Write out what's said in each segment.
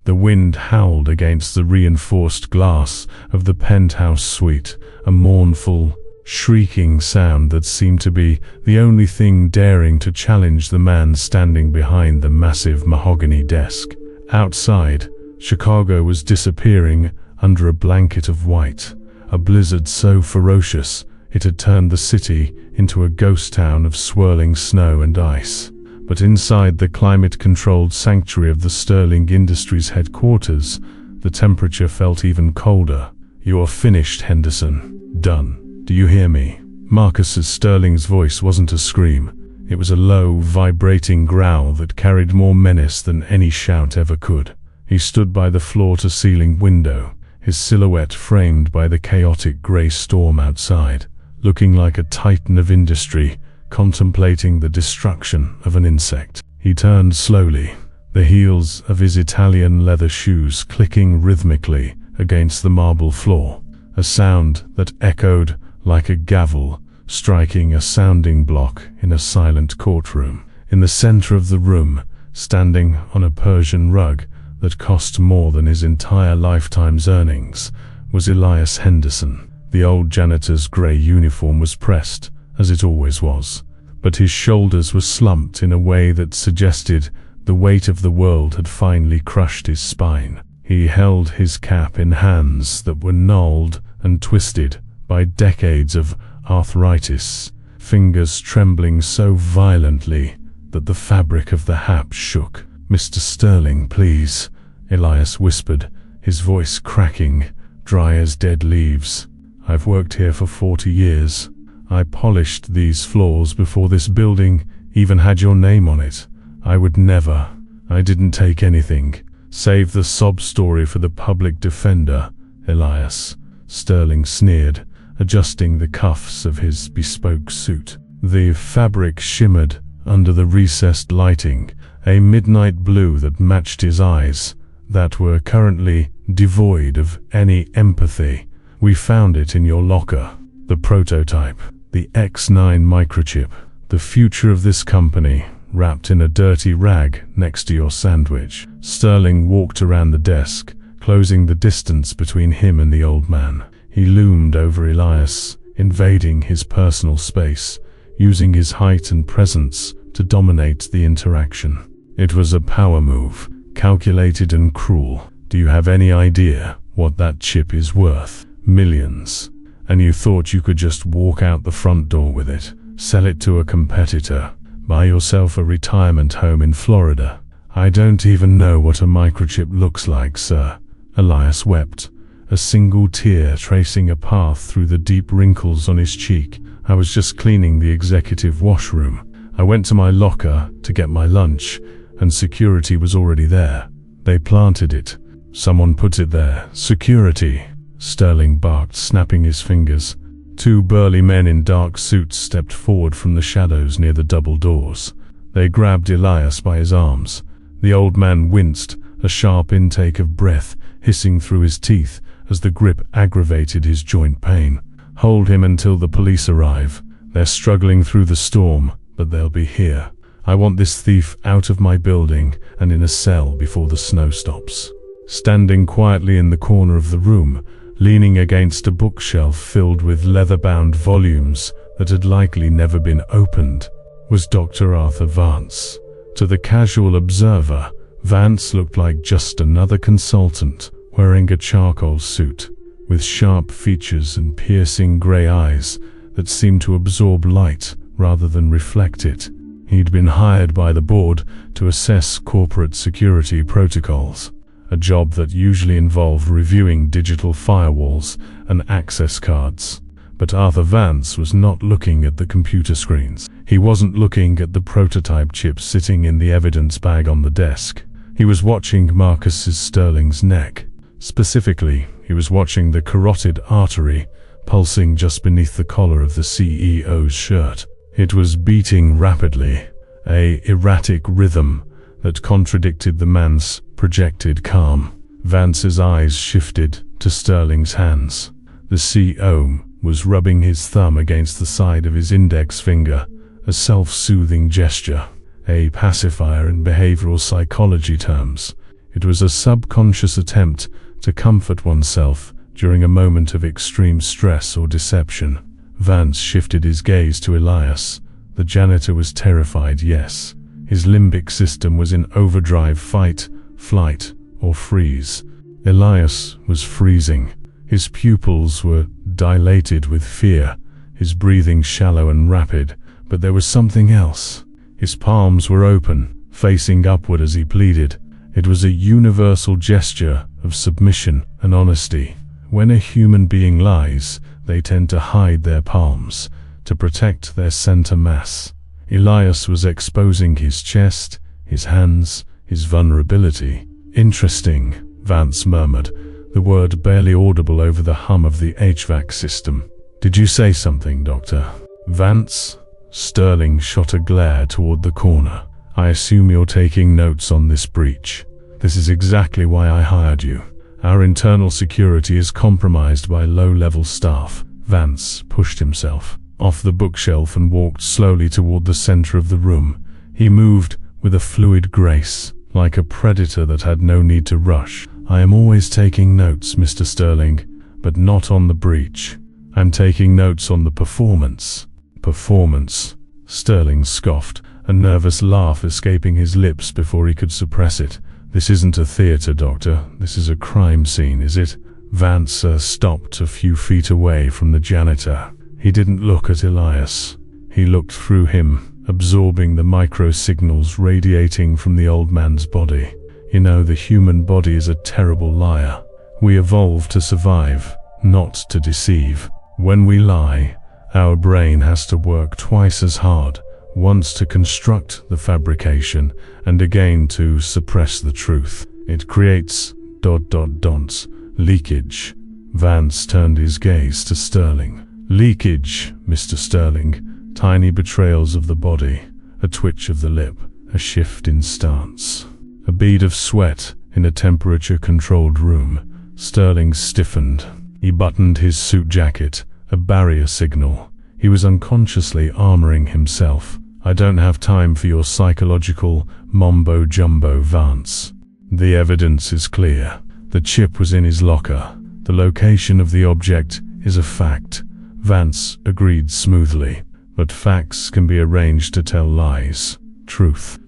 The wind howled against the reinforced glass of the penthouse suite, a mournful, shrieking sound that seemed to be the only thing daring to challenge the man standing behind the massive mahogany desk. Outside, Chicago was disappearing under a blanket of white, a blizzard so ferocious it had turned the city into a ghost town of swirling snow and ice. But inside the climate-controlled sanctuary of the Sterling Industries headquarters, the temperature felt even colder. "You are finished, Henderson. Done. Do you hear me?" Marcus Sterling's voice wasn't a scream. It was a low, vibrating growl that carried more menace than any shout ever could. He stood by the floor-to-ceiling window, his silhouette framed by the chaotic grey storm outside, looking like a titan of industry, contemplating the destruction of an insect. He turned slowly, the heels of his Italian leather shoes clicking rhythmically against the marble floor, a sound that echoed like a gavel striking a sounding block in a silent courtroom. In the center of the room, standing on a Persian rug that cost more than his entire lifetime's earnings, was Elias Henderson. The old janitor's gray uniform was pressed, as it always was, but his shoulders were slumped in a way that suggested the weight of the world had finally crushed his spine. He held his cap in hands that were gnarled and twisted by decades of arthritis, fingers trembling so violently that the fabric of the hat shook. "Mr. Sterling, please," Elias whispered, his voice cracking, dry as dead leaves. "I've worked here for 40 years. I polished these floors before this building even had your name on it. I would never. I didn't take anything. Save the sob story for the public defender, Elias," Sterling sneered, adjusting the cuffs of his bespoke suit. The fabric shimmered under the recessed lighting, a midnight blue that matched his eyes, that were currently devoid of any empathy. "We found it in your locker. The prototype. The X9 microchip. The future of this company, wrapped in a dirty rag next to your sandwich." Sterling walked around the desk, closing the distance between him and the old man. He loomed over Elias, invading his personal space, using his height and presence to dominate the interaction. It was a power move, calculated and cruel. "Do you have any idea what that chip is worth? Millions. And you thought you could just walk out the front door with it, sell it to a competitor, buy yourself a retirement home in Florida? I don't even know what a microchip looks like, sir." Elias wept, a single tear tracing a path through the deep wrinkles on his cheek. "I was just cleaning the executive washroom. I went to my locker to get my lunch, and security was already there. They planted it. Someone put it there." "Security," Sterling barked, snapping his fingers. Two burly men in dark suits stepped forward from the shadows near the double doors. They grabbed Elias by his arms. The old man winced, a sharp intake of breath hissing through his teeth as the grip aggravated his joint pain. "Hold him until the police arrive. They're struggling through the storm, but they'll be here. I want this thief out of my building and in a cell before the snow stops." Standing quietly in the corner of the room, leaning against a bookshelf filled with leather-bound volumes that had likely never been opened, was Dr. Arthur Vance. To the casual observer, Vance looked like just another consultant wearing a charcoal suit, with sharp features and piercing grey eyes that seemed to absorb light rather than reflect it. He'd been hired by the board to assess corporate security protocols, a job that usually involved reviewing digital firewalls and access cards. But Arthur Vance was not looking at the computer screens. He wasn't looking at the prototype chip sitting in the evidence bag on the desk. He was watching Marcus Sterling's neck. Specifically, he was watching the carotid artery pulsing just beneath the collar of the CEO's shirt. It was beating rapidly, an erratic rhythm that contradicted the man's projected calm. Vance's eyes shifted to Sterling's hands. The CEO was rubbing his thumb against the side of his index finger, a self-soothing gesture, a pacifier in behavioral psychology terms. It was a subconscious attempt to comfort oneself during a moment of extreme stress or deception. Vance shifted his gaze to Elias. The janitor was terrified, yes. His limbic system was in overdrive: fight, flight, or freeze. Elias was freezing. His pupils were dilated with fear, his breathing shallow and rapid, but there was something else. His palms were open, facing upward as he pleaded. It was a universal gesture of submission and honesty. When a human being lies, they tend to hide their palms, to protect their center mass. Elias was exposing his chest, his hands, his vulnerability. "Interesting," Vance murmured, the word barely audible over the hum of the HVAC system. "Did you say something, Doctor?" "Vance?" Sterling shot a glare toward the corner. "I assume you're taking notes on this breach. This is exactly why I hired you. Our internal security is compromised by low-level staff." Vance pushed himself off the bookshelf and walked slowly toward the center of the room. He moved with a fluid grace, like a predator that had no need to rush. "I am always taking notes, Mr. Sterling, but not on the breach. I'm taking notes on the performance." "Performance?" Sterling scoffed, a nervous laugh escaping his lips before he could suppress it. "This isn't a theater, Doctor. This is a crime scene, is it?" Vance stopped a few feet away from the janitor. He didn't look at Elias. He looked through him, absorbing the micro-signals radiating from the old man's body. "You know, the human body is a terrible liar. We evolved to survive, not to deceive. When we lie, our brain has to work twice as hard, once to construct the fabrication, and again to suppress the truth. It creates ... leakage." Vance turned his gaze to Sterling. "Leakage, Mr. Sterling. Tiny betrayals of the body, a twitch of the lip, a shift in stance. A bead of sweat in a temperature-controlled room." Sterling stiffened. He buttoned his suit jacket, a barrier signal. He was unconsciously armoring himself. "I don't have time for your psychological mumbo-jumbo, Vance. The evidence is clear. The chip was in his locker. The location of the object is a fact." Vance agreed smoothly. "But facts can be arranged to tell lies. Truth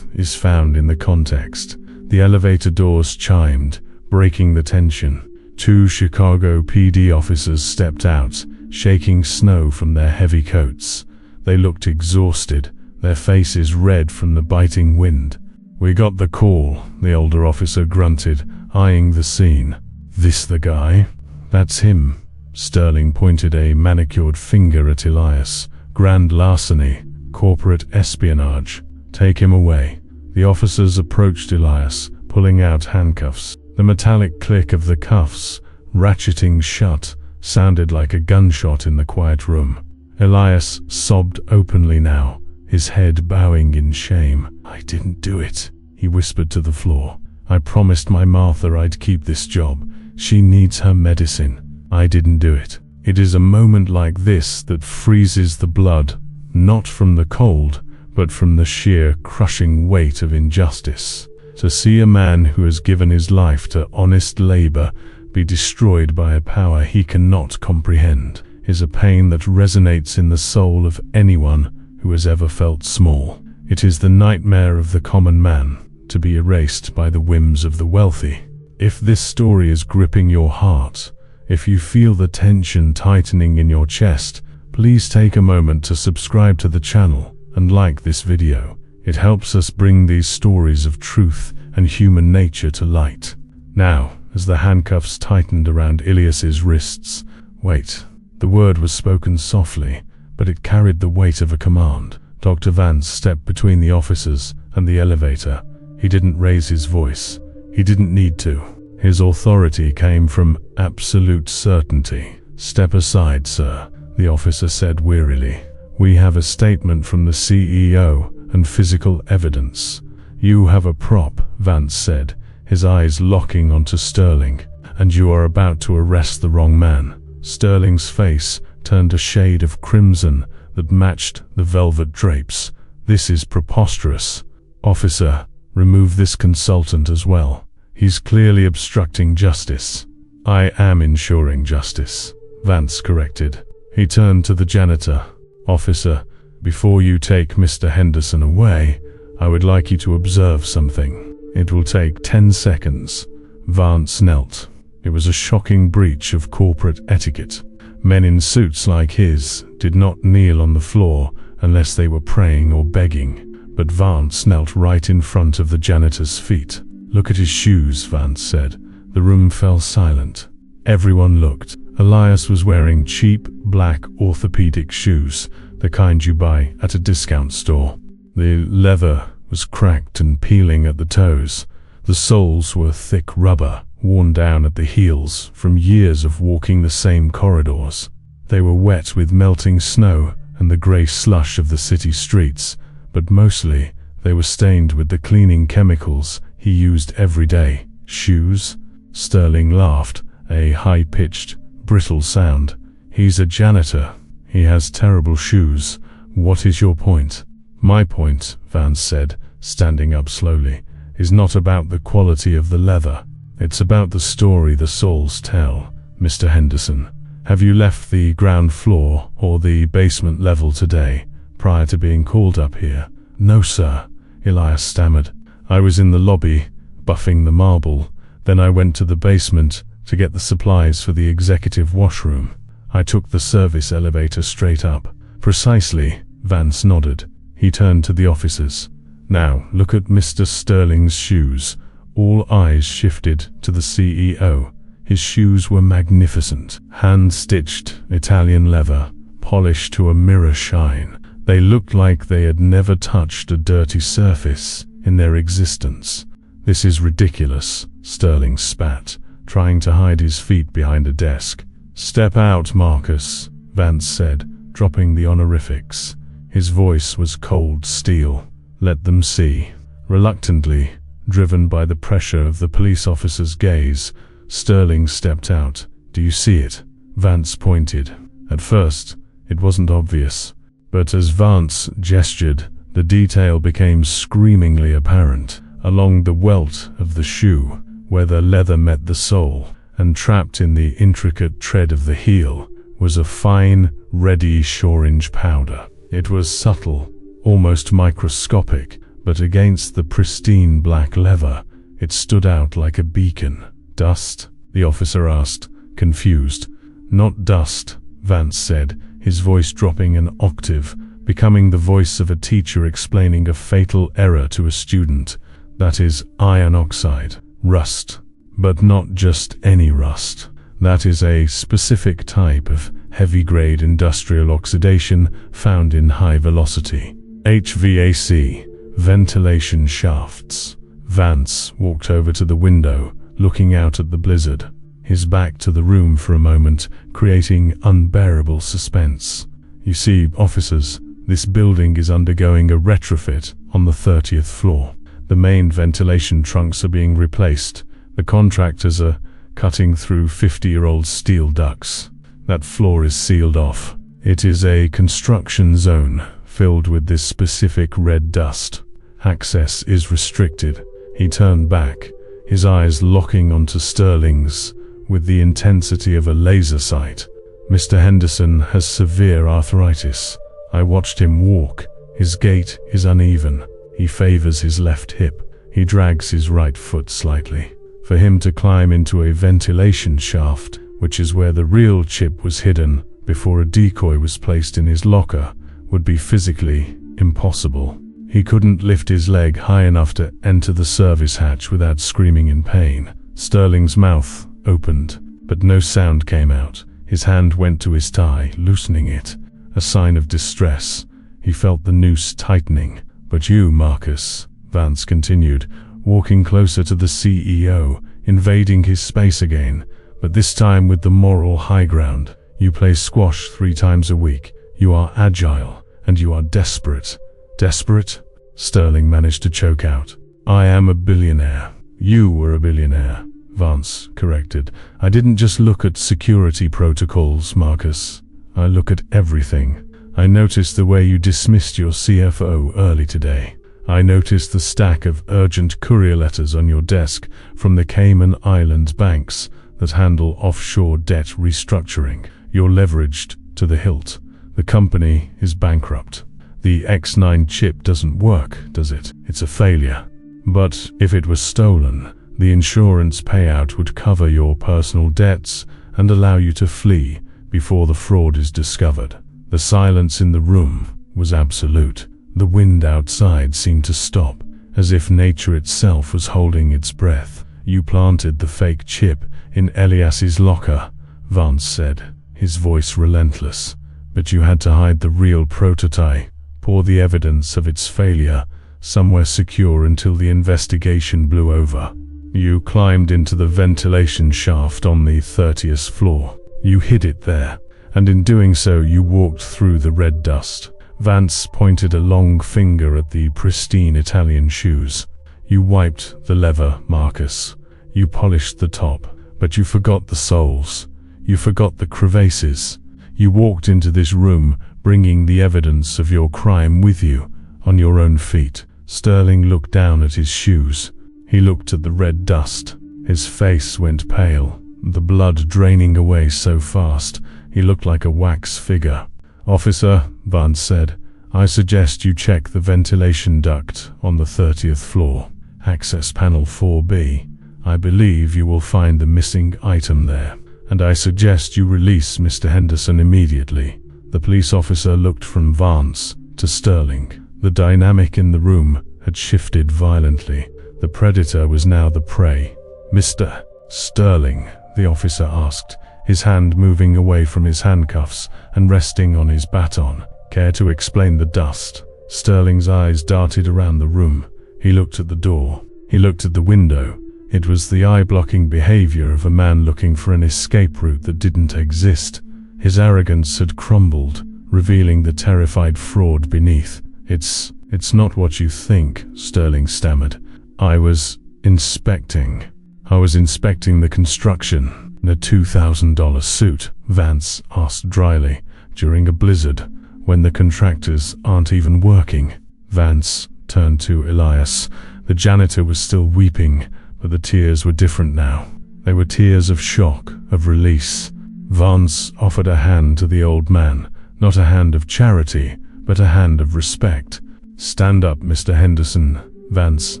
is found in the context." The elevator doors chimed, breaking the tension. Two Chicago PD officers stepped out, shaking snow from their heavy coats. They looked exhausted, their faces red from the biting wind. "We got the call," the older officer grunted, eyeing the scene. "This the guy?" "That's him." Sterling pointed a manicured finger at Elias. "Grand larceny, corporate espionage. Take him away." The officers approached Elias, pulling out handcuffs. The metallic click of the cuffs, ratcheting shut, sounded like a gunshot in the quiet room. Elias sobbed openly now, his head bowing in shame. "I didn't do it," he whispered to the floor. "I promised my Martha I'd keep this job. She needs her medicine. I didn't do it." It is a moment like this that freezes the blood, not from the cold, but from the sheer crushing weight of injustice. To see a man who has given his life to honest labor be destroyed by a power he cannot comprehend is a pain that resonates in the soul of anyone who has ever felt small. It is the nightmare of the common man, to be erased by the whims of the wealthy. If this story is gripping your heart, if you feel the tension tightening in your chest, please take a moment to subscribe to the channel and like this video. It helps us bring these stories of truth and human nature to light. Now, as the handcuffs tightened around Elias's wrists, "Wait." The word was spoken softly, but it carried the weight of a command. Dr. Vance stepped between the officers and the elevator. He didn't raise his voice. He didn't need to. His authority came from absolute certainty. "Step aside, sir," the officer said wearily. "We have a statement from the CEO and physical evidence." "You have a prop," Vance said, his eyes locking onto Sterling. "And you are about to arrest the wrong man." Sterling's face turned a shade of crimson that matched the velvet drapes. "This is preposterous. Officer, remove this consultant as well." He's clearly obstructing justice. I am ensuring justice, Vance corrected. He turned to the janitor. Officer, before you take Mr. Henderson away, I would like you to observe something. It will take 10 seconds. Vance knelt. It was a shocking breach of corporate etiquette. Men in suits like his did not kneel on the floor unless they were praying or begging, but Vance knelt right in front of the janitor's feet. Look at his shoes, Vance said. The room fell silent. Everyone looked. Elias was wearing cheap, black orthopedic shoes, the kind you buy at a discount store. The leather was cracked and peeling at the toes. The soles were thick rubber, worn down at the heels from years of walking the same corridors. They were wet with melting snow and the grey slush of the city streets, but mostly they were stained with the cleaning chemicals he used every day. Shoes? Sterling laughed, a high-pitched, brittle sound. He's a janitor. He has terrible shoes. What is your point? My point, Vance said, standing up slowly, is not about the quality of the leather. It's about the story the soles tell. Mr. Henderson, have you left the ground floor or the basement level today, prior to being called up here? No, sir, Elias stammered. I was in the lobby, buffing the marble. Then I went to the basement to get the supplies for the executive washroom. I took the service elevator straight up. Precisely, Vance nodded. He turned to the officers. Now, look at Mr. Sterling's shoes. All eyes shifted to the CEO. His shoes were magnificent, hand-stitched Italian leather, polished to a mirror shine. They looked like they had never touched a dirty surface in their existence. This is ridiculous, Sterling spat, trying to hide his feet behind a desk. Step out, Marcus, Vance said, dropping the honorifics. His voice was cold steel. Let them see. Reluctantly, driven by the pressure of the police officer's gaze, Sterling stepped out. Do you see it? Vance pointed. At first, it wasn't obvious, but as Vance gestured, the detail became screamingly apparent. Along the welt of the shoe, where the leather met the sole, and trapped in the intricate tread of the heel, was a fine, reddish-orange powder. It was subtle, almost microscopic, but against the pristine black leather, it stood out like a beacon. Dust? The officer asked, confused. Not dust, Vance said, his voice dropping an octave, becoming the voice of a teacher explaining a fatal error to a student. That is iron oxide. Rust. But not just any rust. That is a specific type of heavy-grade industrial oxidation found in high velocity. HVAC. Ventilation shafts. Vance walked over to the window, looking out at the blizzard, his back to the room for a moment, creating unbearable suspense. You see, officers, this building is undergoing a retrofit on the 30th floor. The main ventilation trunks are being replaced. The contractors are cutting through 50-year-old steel ducts. That floor is sealed off. It is a construction zone filled with this specific red dust. Access is restricted. He turned back, his eyes locking onto Sterling's with the intensity of a laser sight. Mr. Henderson has severe arthritis. I watched him walk. His gait is uneven. He favors his left hip. He drags his right foot slightly. For him to climb into a ventilation shaft, which is where the real chip was hidden before a decoy was placed in his locker, would be physically impossible. He couldn't lift his leg high enough to enter the service hatch without screaming in pain. Sterling's mouth opened, but no sound came out. His hand went to his tie, loosening it, a sign of distress. He felt the noose tightening. But you, Marcus, Vance continued, walking closer to the CEO, invading his space again, but this time with the moral high ground. You play squash 3 times a week. You are agile, and you are desperate. Desperate? Sterling managed to choke out. I am a billionaire. You were a billionaire, Vance corrected. I didn't just look at security protocols, Marcus. I look at everything. I noticed the way you dismissed your CFO early today. I noticed the stack of urgent courier letters on your desk from the Cayman Islands banks that handle offshore debt restructuring. You're leveraged to the hilt. The company is bankrupt. The X9 chip doesn't work, does it? It's a failure. But if it was stolen, the insurance payout would cover your personal debts and allow you to flee before the fraud is discovered. The silence in the room was absolute. The wind outside seemed to stop, as if nature itself was holding its breath. You planted the fake chip in Elias's locker, Vance said, his voice relentless. But you had to hide the real prototype, pour the evidence of its failure somewhere secure until the investigation blew over. You climbed into the ventilation shaft on the 30th floor. You hid it there, and in doing so you walked through the red dust. Vance pointed a long finger at the pristine Italian shoes. You wiped the leather, Marcus. You polished the top, but you forgot the soles. You forgot the crevasses. You walked into this room, bringing the evidence of your crime with you, on your own feet. Sterling looked down at his shoes. He looked at the red dust. His face went pale, the blood draining away so fast, he looked like a wax figure. "Officer," Vance said, "I suggest you check the ventilation duct on the 30th floor. Access panel 4B. I believe you will find the missing item there. And I suggest you release Mr. Henderson immediately." The police officer looked from Vance to Sterling. The dynamic in the room had shifted violently. The predator was now the prey. "Mr. Sterling," the officer asked, his hand moving away from his handcuffs and resting on his baton. "Care to explain the dust?" Sterling's eyes darted around the room. He looked at the door. He looked at the window. It was the eye-blocking behavior of a man looking for an escape route that didn't exist. His arrogance had crumbled, revealing the terrified fraud beneath. It's not what you think," Sterling stammered. I was inspecting the construction." "In a $2,000 suit?" Vance asked dryly. "During a blizzard, when the contractors aren't even working." Vance turned to Elias. The janitor was still weeping, but the tears were different now. They were tears of shock, of release. Vance offered a hand to the old man, not a hand of charity, but a hand of respect. "Stand up, Mr. Henderson," Vance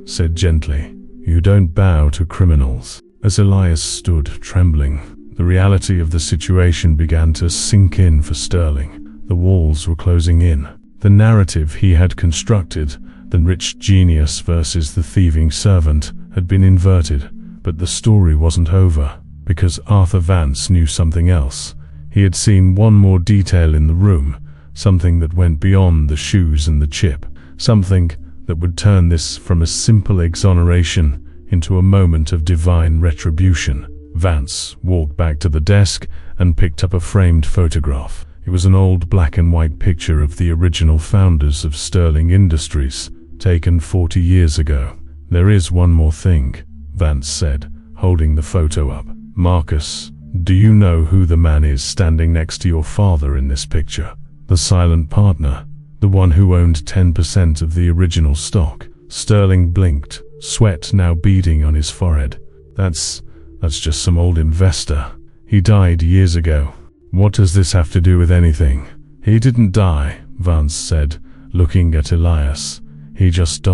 said gently. "You don't bow to criminals." As Elias stood, trembling, the reality of the situation began to sink in for Sterling. The walls were closing in. The narrative he had constructed, the rich genius versus the thieving servant, had been inverted. But the story wasn't over, because Arthur Vance knew something else. He had seen one more detail in the room, something that went beyond the shoes and the chip, something that would turn this from a simple exoneration into a moment of divine retribution. Vance walked back to the desk and picked up a framed photograph. It was an old black and white picture of the original founders of Sterling Industries, taken 40 years ago. "There is one more thing," Vance said, holding the photo up. "Marcus, do you know who the man is standing next to your father in this picture? The silent partner, the one who owned 10% of the original stock." Sterling blinked, sweat now beading on his forehead. That's just some old investor. He died years ago." "What does this have to do with anything?" "He didn't die," Vance said, looking at Elias. "He just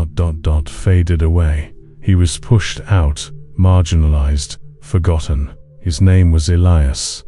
faded away. He was pushed out, marginalized, forgotten. His name was Elias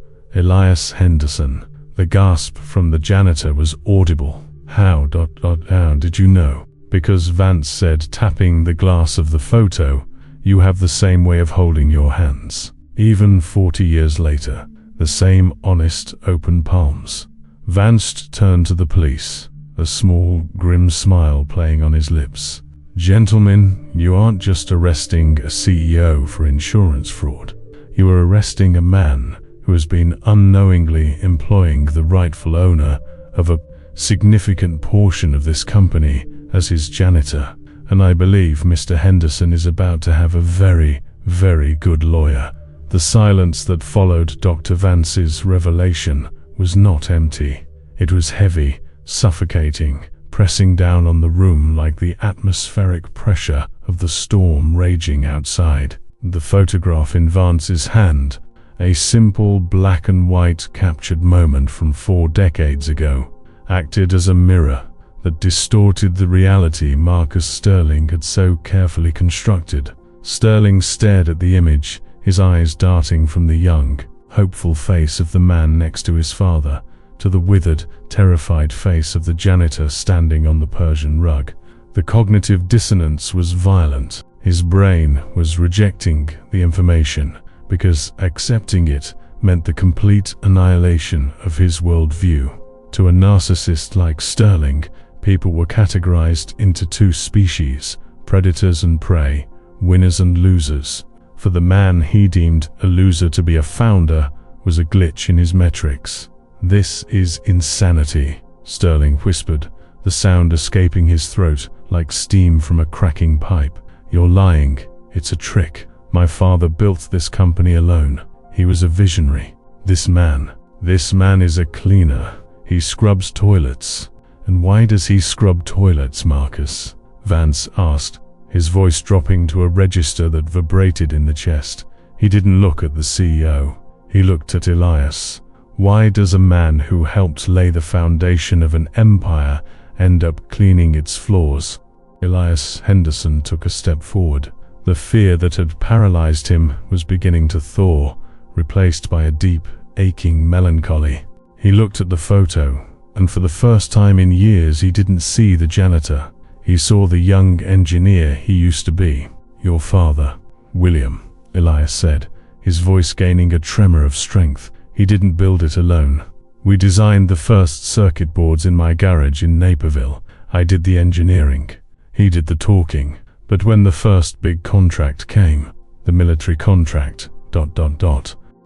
Henderson." The gasp from the janitor was audible. How did you know?" "Because," Vance said, tapping the glass of the photo, "you have the same way of holding your hands. Even 40 years later, the same honest, open palms." Vance turned to the police, a small, grim smile playing on his lips. "Gentlemen, you aren't just arresting a CEO for insurance fraud. You are arresting a man who has been unknowingly employing the rightful owner of a significant portion of this company as his janitor. And I believe Mr. Henderson is about to have a very, very good lawyer." The silence that followed Dr. Vance's revelation was not empty. It was heavy, suffocating, pressing down on the room like the atmospheric pressure of the storm raging outside. The photograph in Vance's hand, a simple black and white captured moment from 4 decades ago, acted as a mirror that distorted the reality Marcus Sterling had so carefully constructed. Sterling stared at the image, his eyes darting from the young, hopeful face of the man next to his father to the withered, terrified face of the janitor standing on the Persian rug. The cognitive dissonance was violent. His brain was rejecting the information because accepting it meant the complete annihilation of his worldview. To a narcissist like Sterling, people were categorized into 2 species, predators and prey, winners and losers. For the man he deemed a loser to be a founder was a glitch in his metrics. "This is insanity," Sterling whispered, the sound escaping his throat like steam from a cracking pipe. "You're lying. It's a trick. My father built this company alone. He was a visionary. This man is a cleaner. He scrubs toilets." "And why does he scrub toilets, Marcus?" Vance asked, his voice dropping to a register that vibrated in the chest. He didn't look at the CEO. He looked at Elias. "Why does a man who helped lay the foundation of an empire end up cleaning its floors?" Elias Henderson took a step forward. The fear that had paralyzed him was beginning to thaw, replaced by a deep, aching melancholy. He looked at the photo, and for the first time in years he didn't see the janitor. He saw the young engineer he used to be. "Your father, William," Elias said, his voice gaining a tremor of strength. "He didn't build it alone. We designed the first circuit boards in my garage in Naperville. I did the engineering. He did the talking. But when the first big contract came, the military contract, ...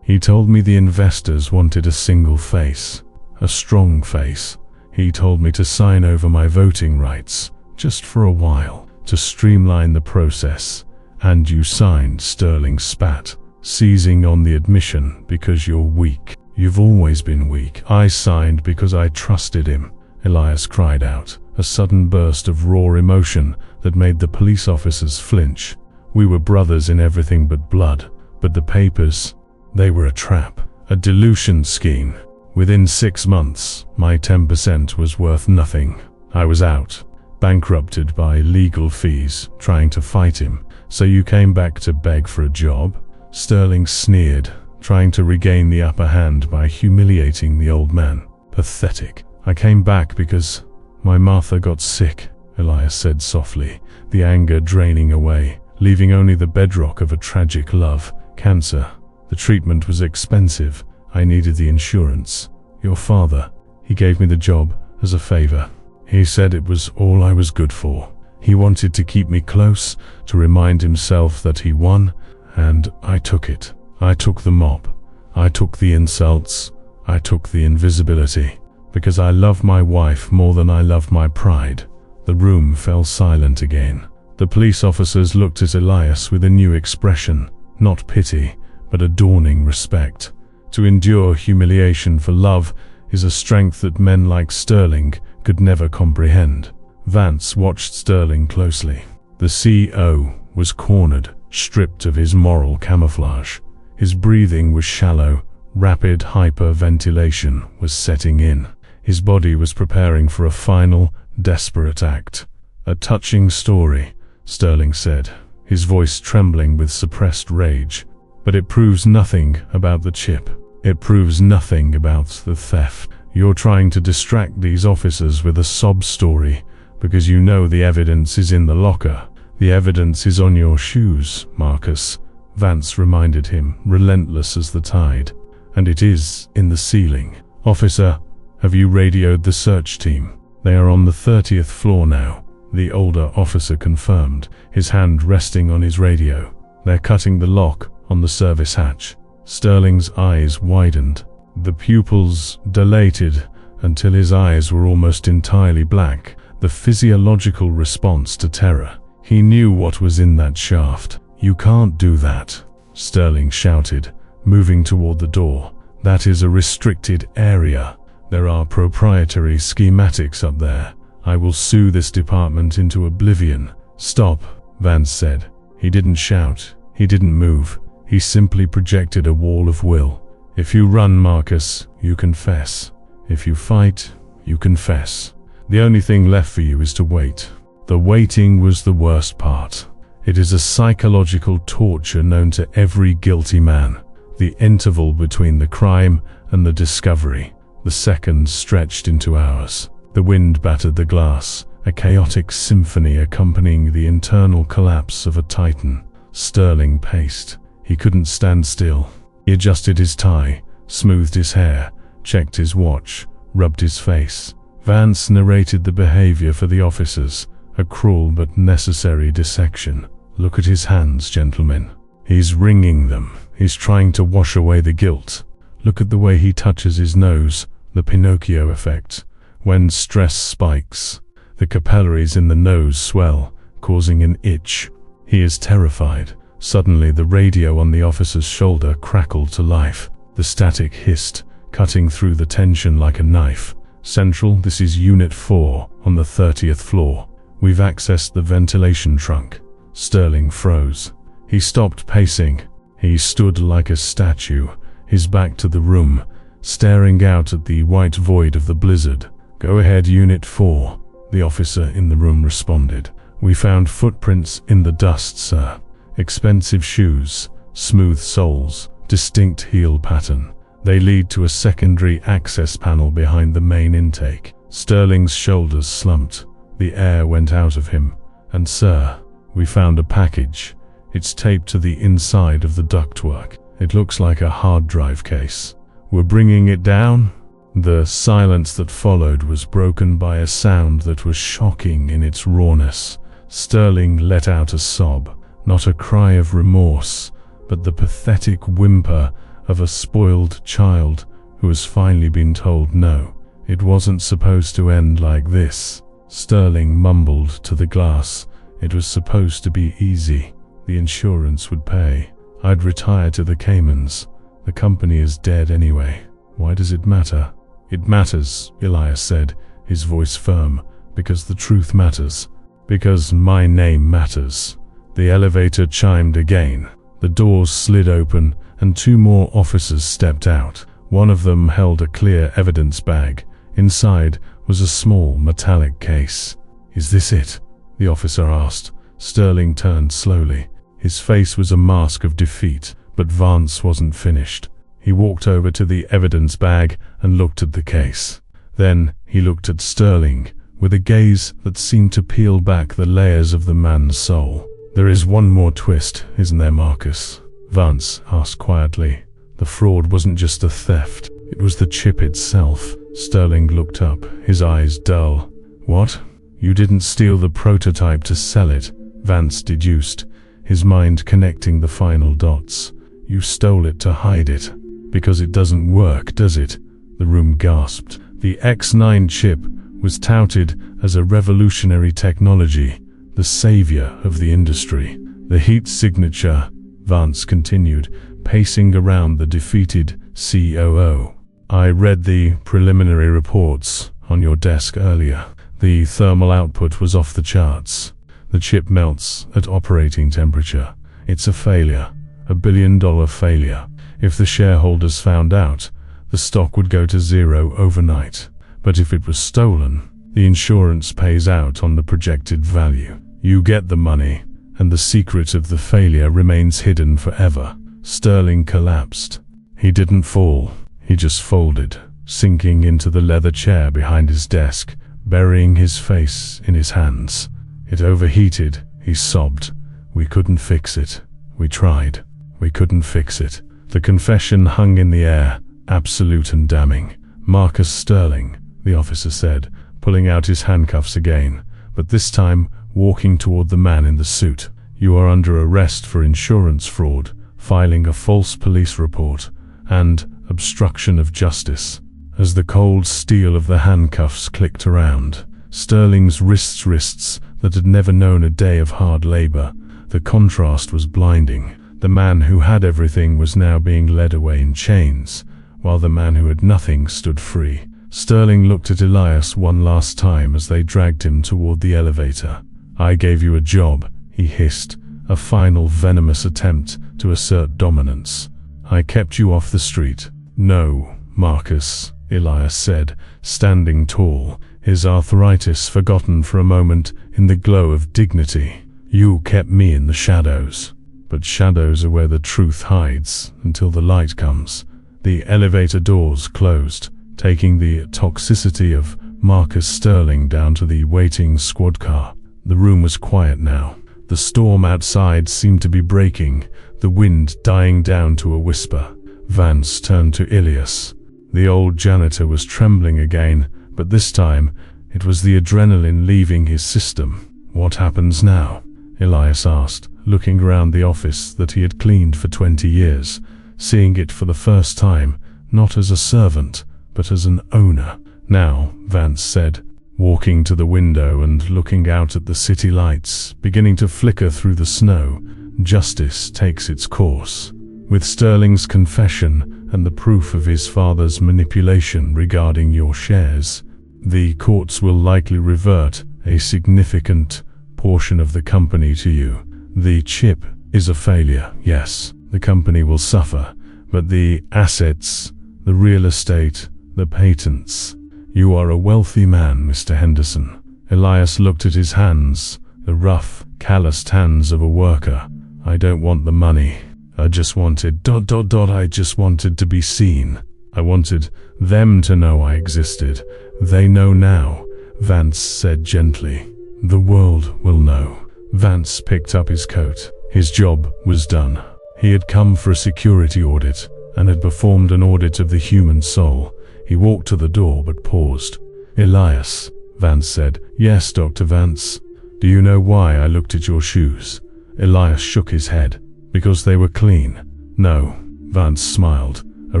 he told me the investors wanted a single face, a strong face. He told me to sign over my voting rights, just for a while, to streamline the process. And you signed," Sterling spat, seizing on the admission, "because you're weak. You've always been weak." "I signed because I trusted him," Elias cried out, a sudden burst of raw emotion that made the police officers flinch. "We were brothers in everything but blood. But the papers, they were a trap, a dilution scheme. Within 6 months, my 10% was worth nothing. I was out, bankrupted by legal fees, trying to fight him. So you came back to beg for a job?" Sterling sneered, trying to regain the upper hand by humiliating the old man. "Pathetic. I came back because my Martha got sick," Elias said softly, the anger draining away, leaving only the bedrock of a tragic love, cancer. "The treatment was expensive. I needed the insurance. Your father, he gave me the job as a favor. He said it was all I was good for. He wanted to keep me close, to remind himself that he won, and I took it. I took the mop. I took the insults. I took the invisibility. Because I love my wife more than I love my pride." The room fell silent again. The police officers looked at Elias with a new expression, not pity, but a dawning respect. To endure humiliation for love is a strength that men like Sterling could never comprehend. Vance watched Sterling closely. The CEO was cornered, stripped of his moral camouflage. His breathing was shallow, rapid hyperventilation was setting in. His body was preparing for a final, desperate act. "A touching story," Sterling said, his voice trembling with suppressed rage. "But it proves nothing about the chip. It proves nothing about the theft. You're trying to distract these officers with a sob story because you know the evidence is in the locker. The evidence is on your shoes, Marcus," Vance reminded him, relentless as the tide. "And it is in the ceiling. Officer, have you radioed the search team? They are on the 30th floor now," the older officer confirmed, his hand resting on his radio. "They're cutting the lock on the service hatch." Sterling's eyes widened. The pupils dilated until his eyes were almost entirely black, the physiological response to terror. He knew what was in that shaft. "You can't do that," Sterling shouted, moving toward the door. "That is a restricted area. There are proprietary schematics up there. I will sue this department into oblivion." "Stop," Vance said. He didn't shout. He didn't move. He simply projected a wall of will. "If you run, Marcus, you confess. If you fight, you confess. The only thing left for you is to wait." The waiting was the worst part. It is a psychological torture known to every guilty man. The interval between the crime and the discovery. The seconds stretched into hours. The wind battered the glass, a chaotic symphony accompanying the internal collapse of a titan. Sterling paced. He couldn't stand still. He adjusted his tie, smoothed his hair, checked his watch, rubbed his face. Vance narrated the behavior for the officers, a cruel but necessary dissection. "Look at his hands, gentlemen. He's wringing them. He's trying to wash away the guilt. Look at the way he touches his nose, the Pinocchio effect. When stress spikes, the capillaries in the nose swell, causing an itch. He is terrified." Suddenly the radio on the officer's shoulder crackled to life. The static hissed, cutting through the tension like a knife. "Central, this is Unit 4 on the 30th floor. We've accessed the ventilation trunk." Sterling froze. He stopped pacing. He stood like a statue, his back to the room, staring out at the white void of the blizzard. "Go ahead, Unit 4, the officer in the room responded. "We found footprints in the dust, sir. Expensive shoes, smooth soles, distinct heel pattern. They lead to a secondary access panel behind the main intake." Sterling's shoulders slumped. The air went out of him. "And sir, we found a package. It's taped to the inside of the ductwork. It looks like a hard drive case. We're bringing it down?" The silence that followed was broken by a sound that was shocking in its rawness. Sterling let out a sob. Not a cry of remorse, but the pathetic whimper of a spoiled child who has finally been told no. It wasn't supposed to end like this. Sterling mumbled to the glass. It was supposed to be easy. The insurance would pay. I'd retire to the Caymans. The company is dead anyway. Why does it matter? It matters, Elias said, his voice firm, because the truth matters. Because my name matters. The elevator chimed again. The doors slid open, and two more officers stepped out. One of them held a clear evidence bag. Inside was a small metallic case. "Is this it?" the officer asked. Sterling turned slowly. His face was a mask of defeat, but Vance wasn't finished. He walked over to the evidence bag and looked at the case. Then he looked at Sterling, with a gaze that seemed to peel back the layers of the man's soul. "There is one more twist, isn't there, Marcus?" Vance asked quietly. "The fraud wasn't just a theft, it was the chip itself." Sterling looked up, his eyes dull. "What? You didn't steal the prototype to sell it?" Vance deduced, his mind connecting the final dots. "You stole it to hide it. Because it doesn't work, does it?" The room gasped. The X9 chip was touted as a revolutionary technology, the savior of the industry. "The heat signature," Vance continued, pacing around the defeated COO. "I read the preliminary reports on your desk earlier. The thermal output was off the charts. The chip melts at operating temperature. It's a failure, a billion-dollar failure. If the shareholders found out, the stock would go to zero overnight. But if it was stolen, the insurance pays out on the projected value. You get the money, and the secret of the failure remains hidden forever." Sterling collapsed. He didn't fall, he just folded, sinking into the leather chair behind his desk, burying his face in his hands. "It overheated," he sobbed. "We couldn't fix it. We tried. We couldn't fix it." The confession hung in the air, absolute and damning. "Marcus Sterling," the officer said, pulling out his handcuffs again, but this time walking toward the man in the suit. "You are under arrest for insurance fraud, filing a false police report, and obstruction of justice." As the cold steel of the handcuffs clicked around, Sterling's wrists that had never known a day of hard labor, the contrast was blinding. The man who had everything was now being led away in chains, while the man who had nothing stood free. Sterling looked at Elias one last time as they dragged him toward the elevator. "I gave you a job," he hissed, a final venomous attempt to assert dominance. "I kept you off the street." "No, Marcus," Elias said, standing tall, his arthritis forgotten for a moment in the glow of dignity. "You kept me in the shadows." "But shadows are where the truth hides until the light comes." The elevator doors closed, taking the toxicity of Marcus Sterling down to the waiting squad car. The room was quiet now. The storm outside seemed to be breaking, the wind dying down to a whisper. Vance turned to Elias. The old janitor was trembling again, but this time it was the adrenaline leaving his system. "What happens now?" Elias asked, looking around the office that he had cleaned for 20 years, seeing it for the first time, not as a servant, but as an owner. "Now," Vance said, walking to the window and looking out at the city lights beginning to flicker through the snow, "justice takes its course. With Sterling's confession and the proof of his father's manipulation regarding your shares, the courts will likely revert a significant portion of the company to you. The chip is a failure, yes. The company will suffer, but the assets, the real estate, the patents. You are a wealthy man, Mr. Henderson." Elias looked at his hands, the rough, calloused hands of a worker. "I don't want the money. I just wanted ... I just wanted to be seen. I wanted them to know I existed. They know now," Vance said gently. "The world will know." Vance picked up his coat. His job was done. He had come for a security audit and had performed an audit of the human soul. He walked to the door but paused. "Elias," Vance said. "Yes, Dr. Vance." "Do you know why I looked at your shoes?" Elias shook his head. "Because they were clean." "No," Vance smiled, a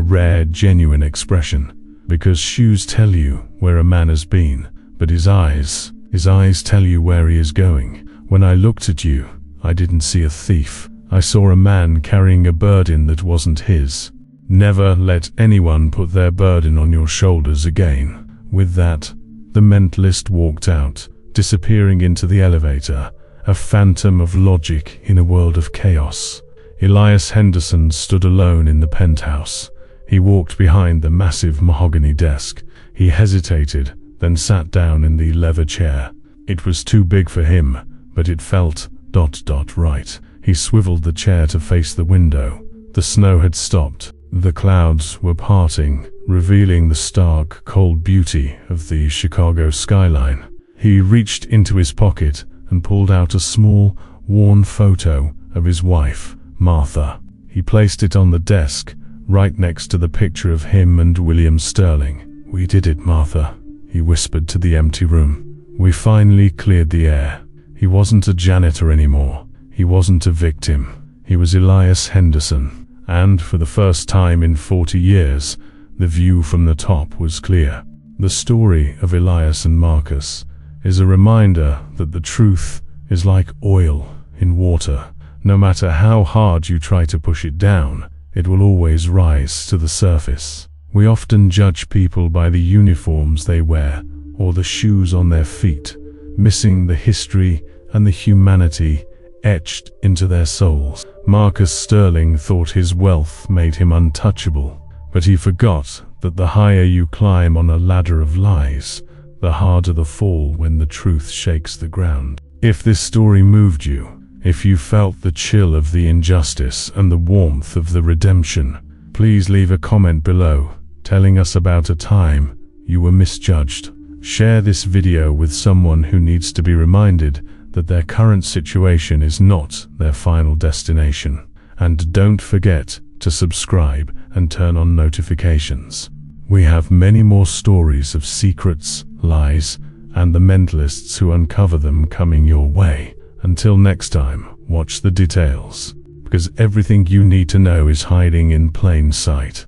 rare, genuine expression. "Because shoes tell you where a man has been, but his eyes tell you where he is going. When I looked at you, I didn't see a thief. I saw a man carrying a burden that wasn't his. Never let anyone put their burden on your shoulders again." With that, the mentalist walked out, disappearing into the elevator, a phantom of logic in a world of chaos. Elias Henderson stood alone in the penthouse. He walked behind the massive mahogany desk. He hesitated, then sat down in the leather chair. It was too big for him, but it felt ... right. He swiveled the chair to face the window. The snow had stopped. The clouds were parting, revealing the stark, cold beauty of the Chicago skyline. He reached into his pocket and pulled out a small, worn photo of his wife, Martha. He placed it on the desk, right next to the picture of him and William Sterling. "We did it, Martha," he whispered to the empty room. "We finally cleared the air." He wasn't a janitor anymore. He wasn't a victim. He was Elias Henderson. And for the first time in 40 years, the view from the top was clear. The story of Elias and Marcus is a reminder that the truth is like oil in water. No matter how hard you try to push it down, it will always rise to the surface. We often judge people by the uniforms they wear or the shoes on their feet, missing the history and the humanity etched into their souls. Marcus Sterling thought his wealth made him untouchable, but he forgot that the higher you climb on a ladder of lies, the harder the fall when the truth shakes the ground. If this story moved you, if you felt the chill of the injustice and the warmth of the redemption, please leave a comment below telling us about a time you were misjudged. Share this video with someone who needs to be reminded that their current situation is not their final destination. And don't forget to subscribe and turn on notifications. We have many more stories of secrets, lies, and the mentalists who uncover them coming your way. Until next time, watch the details, because everything you need to know is hiding in plain sight.